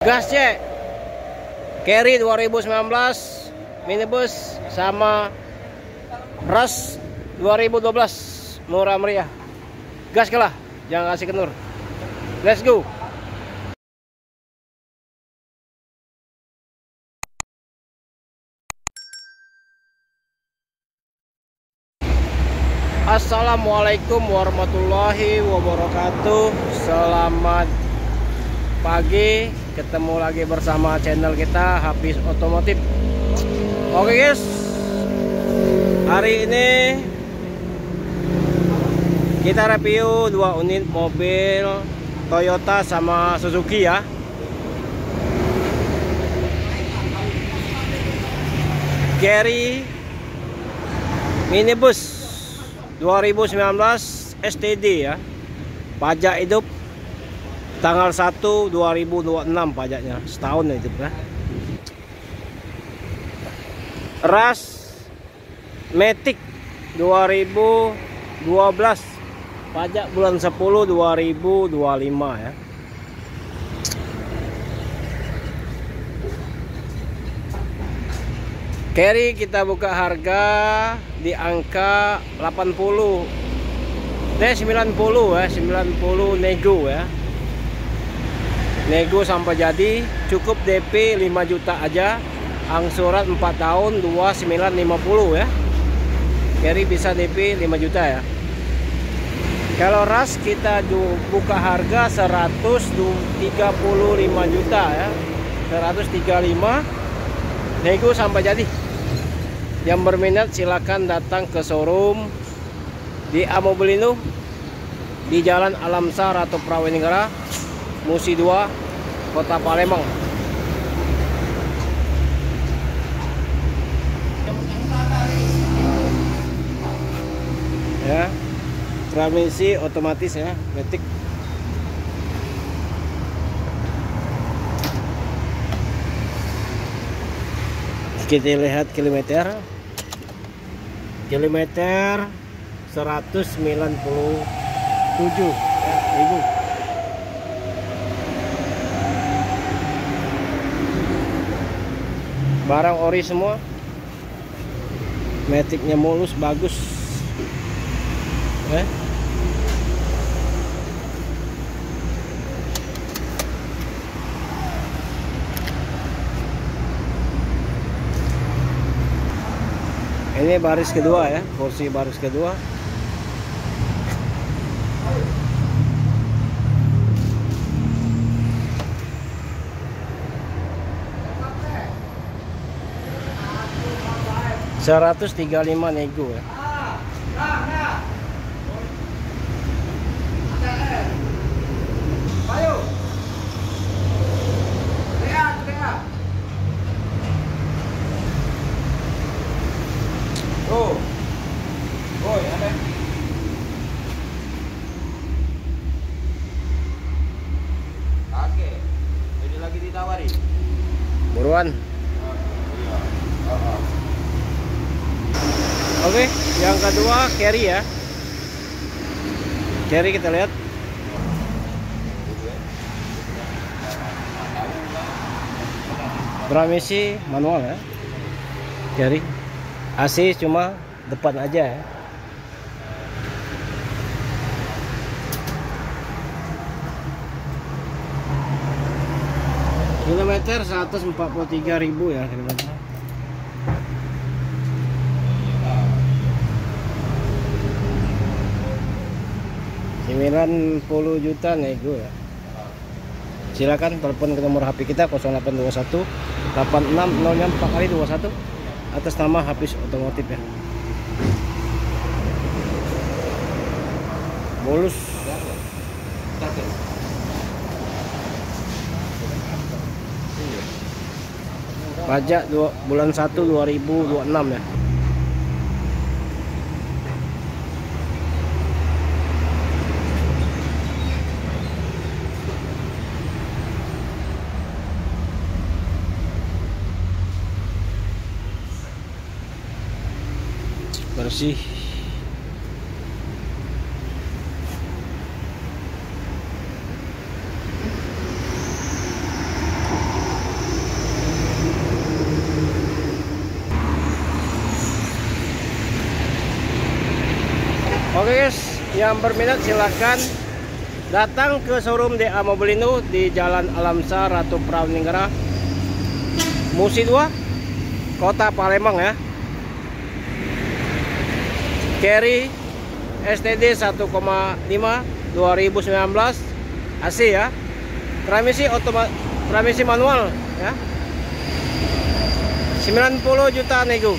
Gas cek Carry 2019 minibus sama Rush 2012 murah meriah. Gas kalah, jangan kasih kendur. Let's go. Assalamualaikum warahmatullahi wabarakatuh. Selamat pagi, ketemu lagi bersama channel kita Hafiz Otomotif. Oke guys, hari ini kita review 2 unit mobil Toyota sama Suzuki ya. Carry minibus 2019 STD ya. Pajak hidup tanggal 1 2026 pajaknya, setahun itu ya. Rush Matic 2012 pajak bulan 10 2025 ya. Carry kita buka harga di angka 80 90 ya, 90 nego ya. Nego sampai jadi, cukup DP 5 juta aja, angsuran 4 tahun 2950 ya. Carry bisa DP 5 juta ya. Kalau Rush kita buka harga 135 juta ya, 135, nego sampai jadi. Yang berminat silakan datang ke showroom di Amobilino di Jalan Alamsar atau Prawenegara, Musi 2, Kota Palembang. Ya, transmisi otomatis ya, Matic. Kita lihat kilometer 197 ya, ribu. Barang ori semua, Maticnya mulus, bagus ya. Ini baris kedua ya, kursi baris kedua. $135 nego ya. Buruan. Oke, yang kedua Carry ya. Carry kita lihat. Transmisi manual ya. Carry. AC cuma depan aja ya. Kilometer 143.000 ya kilometer. $90 juta nego ya. Silakan telepon ke nomor HP kita 0821 86 04 21 atas nama Hafiz Otomotif ya. Mulus. Pajak bulan 1 2026 ya. Bersih. Yang berminat silakan datang ke showroom DA Mobilindo di Jalan Alamsar, Ratu Prawningara, Musi 2, Kota Palembang ya. Carry STD 1,5 2019 AC ya. Transmisi manual ya. 90 juta nego.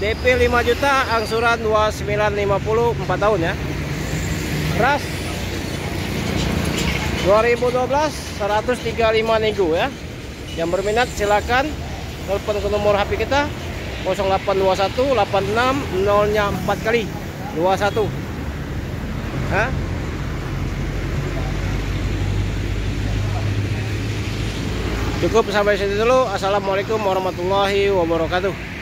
DP 5 juta, angsuran 2950 4 tahun ya. Ras 2012 135 nego ya. Yang berminat silakan telepon ke nomor HP kita 0821 86 0-nya 4 kali 21. Hah? Cukup sampai situ dulu. Assalamualaikum warahmatullahi wabarakatuh.